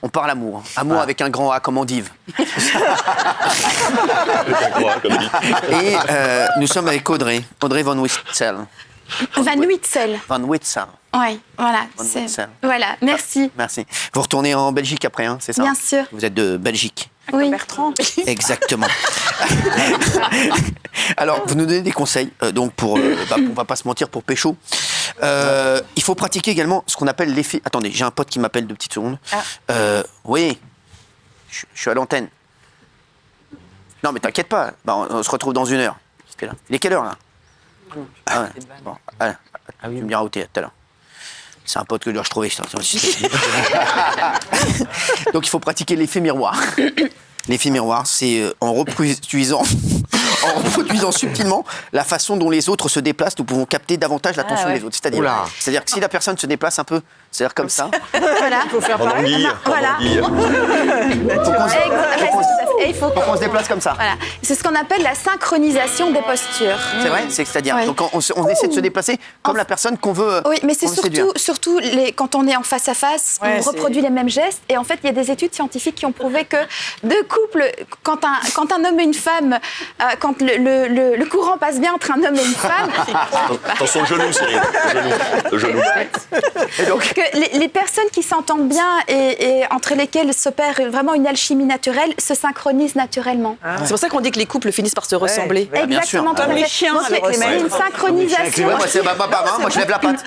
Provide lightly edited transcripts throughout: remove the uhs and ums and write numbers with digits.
On parle amour. Amour avec un grand A comme endive. Et nous sommes avec Audrey Van Witzel. Van Witzel. Van Witzel. Oui, voilà. Voilà, merci. Merci. Vous retournez en Belgique après, hein, c'est ça? Bien sûr. Vous êtes de Belgique. Oui. Bertrand. Exactement. Alors, vous nous donnez des conseils, donc on va pas se mentir, pour pécho. Il faut pratiquer également ce qu'on appelle l'effet... Attendez, j'ai un pote qui m'appelle 2 petites secondes. Oui, je suis à l'antenne. Non, mais t'inquiète pas, on se retrouve dans 1 heure. Il est quelle heure, là? Ah ouais. Bon, allez, tu me diras où t'es tout à l'heure. C'est un pote que je trouvais. Donc il faut pratiquer l'effet miroir. L'effet miroir, c'est en reproduisant subtilement la façon dont les autres se déplacent, nous pouvons capter davantage l'attention des autres. C'est-à-dire que si la personne se déplace un peu, c'est-à-dire comme ça. Voilà. Il faut faire pareil. Voilà. Il faut qu'on se déplace comme ça. Voilà. C'est ce qu'on appelle la synchronisation des postures. C'est vrai, c'est-à-dire Oui. donc on essaie de se déplacer comme la personne qu'on veut. Oui, mais c'est séduire. surtout quand on est en face à face, on reproduit les mêmes gestes. Et en fait, il y a des études scientifiques qui ont prouvé que 2 couples, quand un homme et une femme, quand le courant passe bien entre un homme et une femme, Attention, le genou, Cyril. Le genou. Et donc, que les personnes qui s'entendent bien et entre lesquelles s'opère vraiment une alchimie naturelle se synchronisent naturellement. C'est pour ça qu'on dit que les couples finissent par se ressembler. bien sûr. Exactement. Comme les chiens avec les C'est mêmes. une synchronisation. moi, c'est ma main, moi je lève la patte.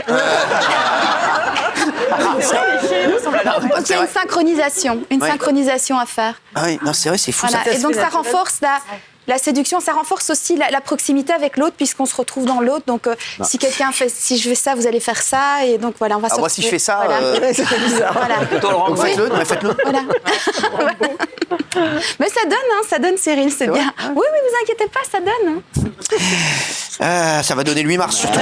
Il y a une synchronisation à faire. Ah oui, non, c'est vrai, c'est fou Voilà. ça. Et donc ça renforce la séduction, ça renforce aussi la proximité avec l'autre puisqu'on se retrouve dans l'autre. Donc si je fais ça, vous allez faire ça. Et donc voilà, on va se Moi, si je fais ça, C'est bizarre. Voilà. donc faites-le. Voilà. Mais ça donne Cyril, c'est bien. Oui, vous inquiétez pas, ça donne. Ça va donner le 8 mars surtout.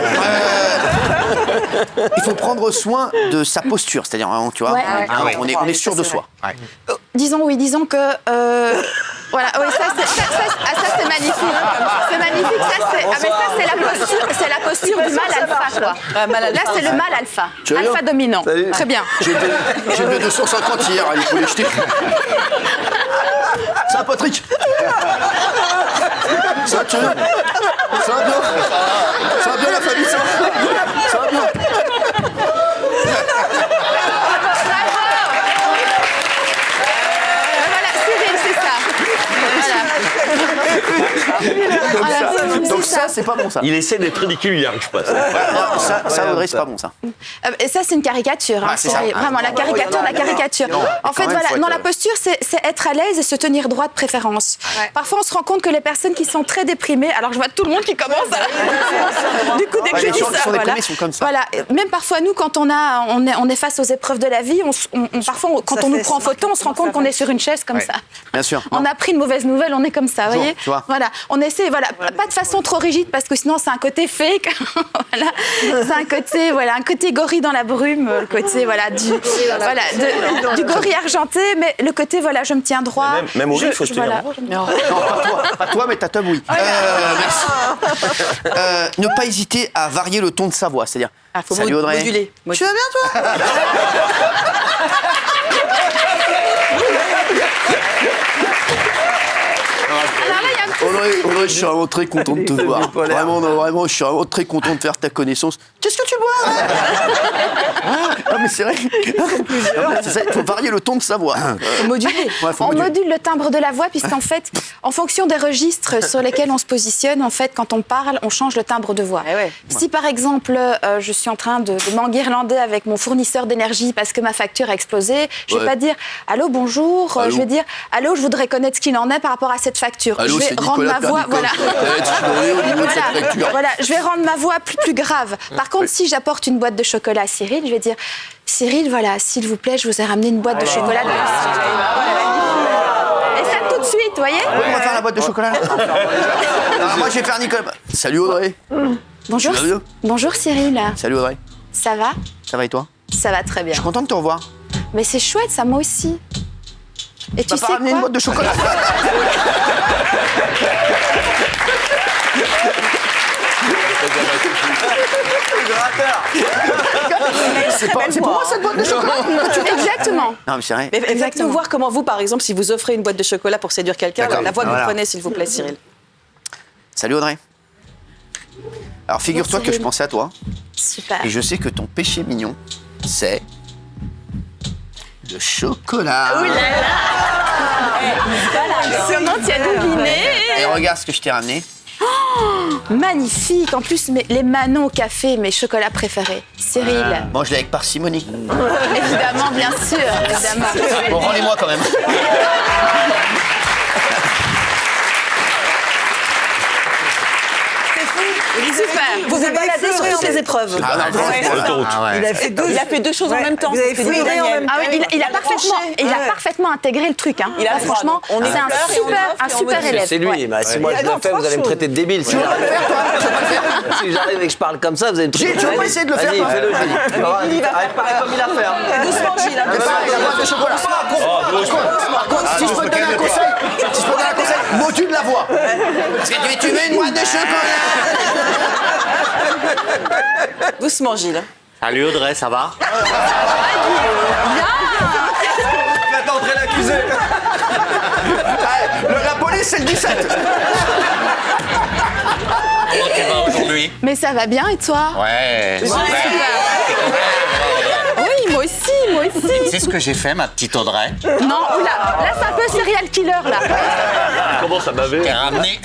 Il faut prendre soin de sa posture, c'est-à-dire, tu vois, on est sûr de soi. Disons que... voilà, oui, ça c'est magnifique. C'est magnifique, c'est la posture du mâle alpha, quoi. Là, c'est le mâle alpha. Tu vas bien? Alpha dominant. Salut. Très bien. J'ai levé 250 hier, il faut les jeter. Ça, Patrick? Ça va bien? Ça va bien la famille, ça va bien? Voilà, Cyril, c'est ça. Donc ça, c'est pas bon, ça. Il essaie d'être ridicule, il n'y arrive pas. Ça, Audrey, c'est pas bon, ça. Et ça, c'est une caricature. Ouais, c'est ça. Vraiment, la caricature, la caricature. En fait, voilà, non, la posture, c'est être à l'aise et se tenir droit de préférence. Parfois, on se rend compte que les personnes qui sont très déprimées, alors je vois tout le monde qui commence à... Du coup, dès que je dis ça, sont déprimés, ils sont comme ça. Voilà. Même parfois, nous, quand on est face aux épreuves de la vie, parfois, quand on nous prend en photo, on se rend compte qu'on est sur une chaise comme ça. Bien sûr. On a pris une mauvaise nouvelle, on est comme ça, vous voyez. Tu vois. Voilà, on essaie, voilà, pas de façon trop rigide parce que sinon c'est un côté fake. Voilà, c'est un côté gorille dans la brume, le côté du gorille argenté, mais le côté je me tiens droit. Même au riz, il faut se tenir droit. Non, pas toi, mais ta tub, oui. Merci. Ne pas hésiter à varier le ton de sa voix, c'est-à-dire. Faut Salut Audrey. moduler. Tu vas bien, toi? Alors là, il y a un petit... Audrey, je suis vraiment très content de te voir. Vraiment, je suis vraiment très content de faire ta connaissance. Qu'est-ce que tu bois? Non, mais c'est vrai. C'est ça, il faut varier le ton de sa voix. Moduler. On module le timbre de la voix puisqu'en fait, en fonction des registres sur lesquels on se positionne, en fait, quand on parle, on change le timbre de voix. Si par exemple, je suis en train de m'enguirlander avec mon fournisseur d'énergie parce que ma facture a explosé, je vais pas dire allô, bonjour. Je vais dire allô, je voudrais connaître ce qu'il en est par rapport à cette facture. Allô, je vais rendre ma voix, je vais rendre ma voix plus grave. Par contre, si j'apporte une boîte de chocolat à Cyril, je vais dire Cyril, voilà, s'il vous plaît, je vous ai ramené une boîte de chocolat. Et ça tout de suite, vous voyez? On va faire la boîte de chocolat. Moi, je vais faire Nicolas. Salut Audrey. Bonjour. Bonjour Cyril. Salut Audrey. Ça va? Ça va et toi? Ça va très bien. Je suis content de te revoir. Mais c'est chouette, ça, moi aussi. Et tu T'as sais pas ramené une quoi? boîte de chocolat? C'est pour moi cette boîte de chocolat. Exactement. Non, mais c'est vrai. Mais faites-nous voir comment vous, par exemple, si vous offrez une boîte de chocolat pour séduire quelqu'un, D'accord. la voix que Voilà. vous prenez, s'il vous plaît, Cyril. Salut Audrey. Alors figure-toi Bonjour, que je Cyril. pensais à toi Super. et je sais que ton péché mignon, c'est le chocolat. Comment tu as deviné? Et regarde ce que je t'ai ramené. Magnifique. En plus, les Manon au café, mes chocolats préférés. Cyril. Mange-les avec parcimonie. Évidemment, bien sûr. Évidemment. Bon, rends-les-moi quand même. Super. Vous vous baladez sur toutes les épreuves. Ah, non, Sur l'autoroute. Il a fait deux choses en même temps. Vous avez c'est ce que dit fouillé en Daniel. même Ah oui, il a parfaitement intégré le truc. Hein. Il a Là, le franchement, droit, donc on c'est un éclaire et on super, offre un et on super modifie. élève. C'est lui. Ouais. Bah, si moi je le fais, vous allez me traiter de débile. Si j'arrive et que je parle comme ça, vous allez me traiter de Tu veux pas débile. essayer de le faire, Vas-y, toi fais-le, Julie. Tu vas voir, arrête pas comme il a fait. hein. Doucement, Gilles. Et pareil, la boîte de chocolat. Par contre, si je peux te donner un conseil, module la voix. Parce que tu veux une boîte de chocolat. Doucement, Gilles. Salut Audrey, ça va? Faites entrer l'accusé. La police, c'est le 17. Comment tu vas aujourd'hui? Mais ça va bien et toi? Ouais. Oui, moi aussi. C'est ce que j'ai fait, ma petite Audrey. Non, oula, là c'est un peu serial killer là. Comment ça m'avait J'ai ramené,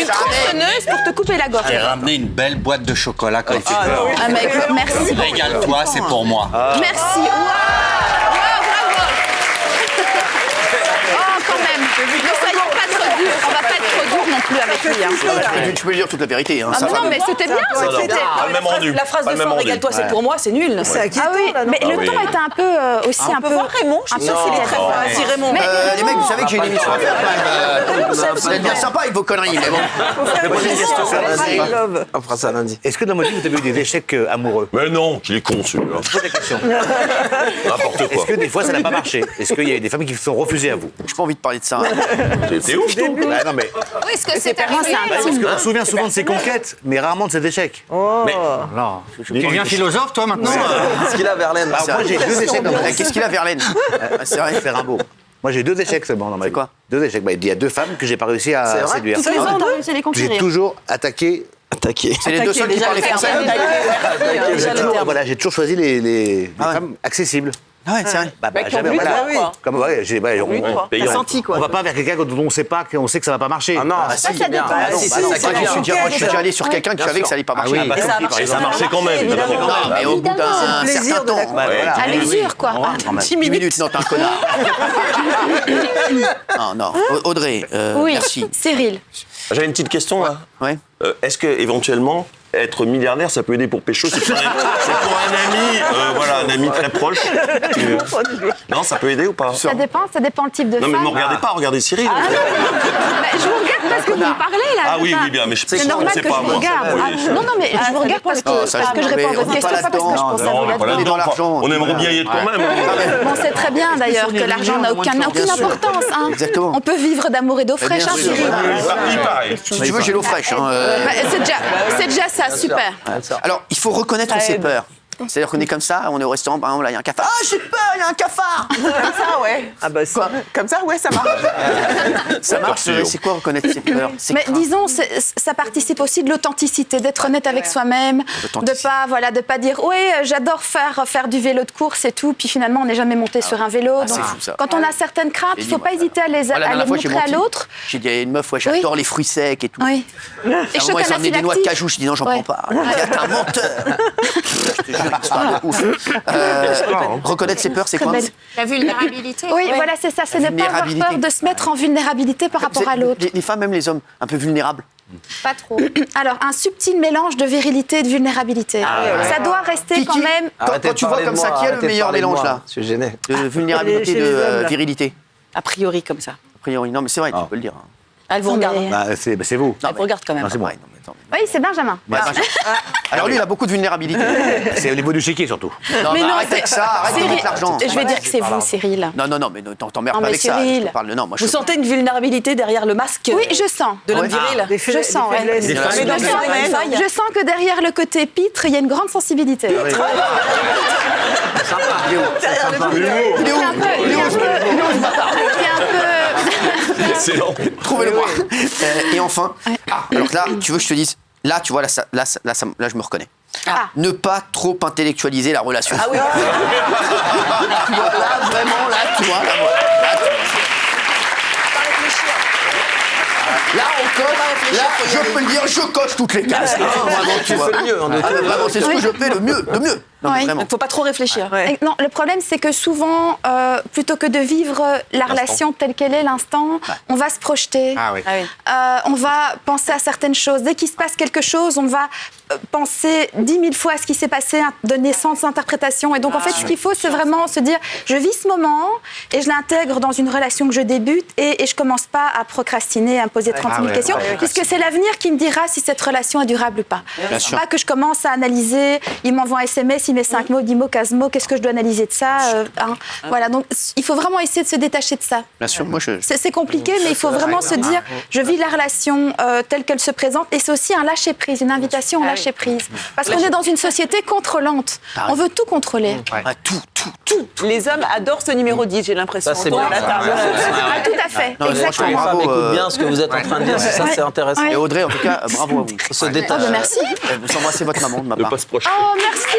Une tronçonneuse pour te couper la gorge. j'ai ramené une belle boîte de chocolat quand il fait peur. Ah mais écoute, merci. Régale-toi, c'est pour moi. Merci. Waouh, bravo. Oh, quand même. Ne soyons pas trop durs. On va pas être trop dur non plus avec lui. Hein. Tu peux lui dire toute la vérité. Hein, Ah sa non, femme. mais c'était bien. C'était Pas le même rendu. la phrase Pas de le même fin, rendu. régale-toi, c'est pour moi, c'est nul. C'est inquiétant, Ah oui, là, non? mais le oui. ton était un peu aussi un On peut peu. voir Raymond, je un suis peu sûre qu'il est très fort. fort. Si Raymond. Mais Les mecs, vous savez que j'ai une émission à faire. Vous Vous êtes bien sympa avec vos conneries, mais bon. On fera ça lundi. Est-ce que dans votre vie, vous avez eu des échecs amoureux? Mais non, qu'il est con celui-là. Je pose la question. N'importe quoi. Est-ce que des fois, ça n'a pas marché? Est-ce qu'il y a eu des femmes qui se sont refusées à vous? J'ai pas envie de parler de ça. T'es ouf, toi. Bah, non, mais Oui, est-ce que c'est arrivé? parce qu'on se souvient souvent de ses conquêtes, mais rarement de ses échecs. Mais Non. Tu deviens philosophe, toi, maintenant? Qu'est-ce qu'il a, Verlaine? Moi, j'ai deux échecs dans ma vie. Qu'est-ce qu'il a, Verlaine? C'est vrai. C'est Rimbaud. Moi, j'ai deux échecs seulement dans ma vie. quoi? Deux échecs. Bah, il y a deux femmes que j'ai pas réussi à séduire. Toutes les autres, on a réussi à les J'ai conquérir. toujours attaqué. C'est les deux seuls qui parlent français. Déjà le terme. Voilà, j'ai toujours choisi les Ah ouais. femmes accessibles. Ah ouais, c'est vrai. Bah, Qui ont jamais, bu, voilà. bah oui. Comme, ouais, T'as senti, quoi. on va pas vers quelqu'un dont on sait pas, qu'on sait que ça va pas marcher. Ah non, si, ça dépend. Bah, non, si, bah c'est non, ça bah qui non. est bien. Moi, je suis déjà allé sur quelqu'un qui savait que ça allait pas marcher. oui. Bah, ça a Sophie, par marché, ça exemple. marchait quand même. Évidemment. Non, mais au bout d'un C'est le plaisir certain de la temps. Bah, voilà. À l'usure, quoi. On rentre quand même. 10 minutes, non, t'es un connard. Non, non. Audrey, Oui, merci. Cyril. J'avais une petite question là. Ouais. Est-ce que éventuellement être milliardaire, ça peut aider pour pécho? C'est pour un ami, voilà, un ami très proche. Non, ça peut aider ou pas? Ça dépend le type de Non, mais ne femme. me regardez pas, regardez Cyril. Bah, je vous regarde parce que vous me parlez là. Ah je oui, sais pas. oui, bien, mais je C'est normal c'est que pas je vous moi. regarde. Oui, Ah, non, mais je vous regarde parce que ça, je réponds à votre on est pas question, pas parce que je là-dedans. pense à Non, vous on est pas là-dedans. là-dedans. l'argent. On aimerait bien y être quand même. hein. On sait très bien d'ailleurs que l'argent n'a aucune Bien sûr. importance. Hein. Exactement. On peut vivre d'amour et d'eau fraîche, hein, sûr. Cyril. Il paraît. Si tu veux, j'ai l'eau fraîche. Hein, Bah, c'est déjà ça, super. Alors, il faut reconnaître ses peurs. C'est-à-dire qu'on est comme ça, on est au restaurant, par exemple, là, il y a un cafard. Ah, j'ai peur, il y a un cafard. Comme ça, ouais. Ah bah, Quoi? Comme ça, ouais, ça marche. Ça marche. Merci. C'est quoi reconnaître ses peurs? C'est Mais grave. disons, ça participe aussi de l'authenticité, d'être honnête avec soi-même, de pas dire oui, j'adore faire du vélo de course et tout, puis finalement on n'est jamais monté sur un vélo. Ah, Donc, c'est fou, ça. quand on a certaines craintes, il ne faut pas hésiter à les, Moi, la à dernière les fois, j'ai montrer à menti. l'autre. J'ai dit à une meuf, ouais, j'adore les fruits secs et tout. Oui. Et À un moment, ils ont amené des noix de cajou, je dis non, j'en Ouais. prends pas. T'es un menteur. Je te jure, histoire de ouf. Reconnaître ses peurs, c'est Très quoi? belle. La vulnérabilité. Oui, voilà, c'est ça. C'est ne pas avoir vulnérabilité. peur de se mettre en vulnérabilité par rapport à l'autre. Les femmes, même les hommes, un peu vulnérables. Pas trop. Alors, un subtil mélange de virilité et de vulnérabilité. Ça doit rester quand même. Quand tu vois comme ça, qui est le meilleur mélange là? Je suis gêné. De vulnérabilité, Chez les de hommes, là. virilité. A priori, comme ça. A priori, non, mais c'est vrai, tu peux le dire. Elle vous regarde. mais- bah, c'est vous. Elle vous regarde quand même. Non, c'est moi. Ouais, non, mais Oui, c'est Benjamin. Ouais, Benjamin. Alors lui, il a beaucoup de vulnérabilité. C'est au niveau du chéquier surtout. Non, mais non, arrête avec ça, arrête de Cyril, mettre l'argent. je vais dire que c'est vous, Cyril. Non, mais t'emmerdes Non, pas mais avec ça. Cyril. Je te parle de non, moi je Vous sentez une vulnérabilité derrière le masque Oui, je sens. de l'homme Ouais. viril Je sens, ouais. Des femmes. Mais dans Je quel sens- domaine Je sens que derrière le côté pitre, il y a une grande sensibilité. Il est où Il est un peu- il est un peu- Excellent. Trouvez-le-moi. Et enfin, alors là, tu veux que je te dise, là, tu vois, là, je me reconnais. Ah. Ne pas trop intellectualiser la relation. Ah oui. Tu vois, là, vraiment, là, tu vois, là, là, on coche, là, je peux le dire, je coche toutes les cases. Vraiment, tu vois. fais le mieux, en deux cas. Vraiment, c'est ce que je fais le mieux, le mieux. Non, mais Oui. vraiment. Il ne faut pas trop réfléchir. Et non, le problème, c'est que souvent, plutôt que de vivre la relation telle qu'elle est, l'instant, on va se projeter. Ah oui. Ah oui. On va penser à certaines choses. Dès qu'il se passe quelque chose, on va penser 10 000 fois à ce qui s'est passé, donner 100 interprétations. Et donc, en fait, ce qu'il faut, c'est vraiment se dire, je vis ce moment et je l'intègre dans une relation que je débute et je commence pas à procrastiner, à me poser 30 000 questions, puisque c'est l'avenir qui me dira si cette relation est durable ou pas. sûr. Pas que je commence à analyser, il m'envoie un SMS, il met 5 mots, 10 mots, 15 mots, qu'est-ce que je dois analyser de ça Voilà, donc il faut vraiment essayer de se détacher de ça. Bien sûr, moi, je... C'est compliqué, mais il faut vraiment se dire, je vis la relation telle qu'elle se présente, et c'est aussi un lâcher-prise, une invitation au lâcher-prise. Parce qu'on est dans une société contrôlante. On veut tout contrôler. Ah, tout. Les hommes adorent ce numéro 10, j'ai l'impression. Ça, c'est autour de bien. la table. Ah, tout à fait, Non, mais Les exactement. franchement, femmes bravo, écoutent bien ce que vous êtes en train de dire, c'est ça, c'est intéressant. Et Audrey, en tout cas, bravo à vous. Faut se détacher. Merci. Vous embrassez votre maman de ma Ne part. pas se projeter. Oh, merci.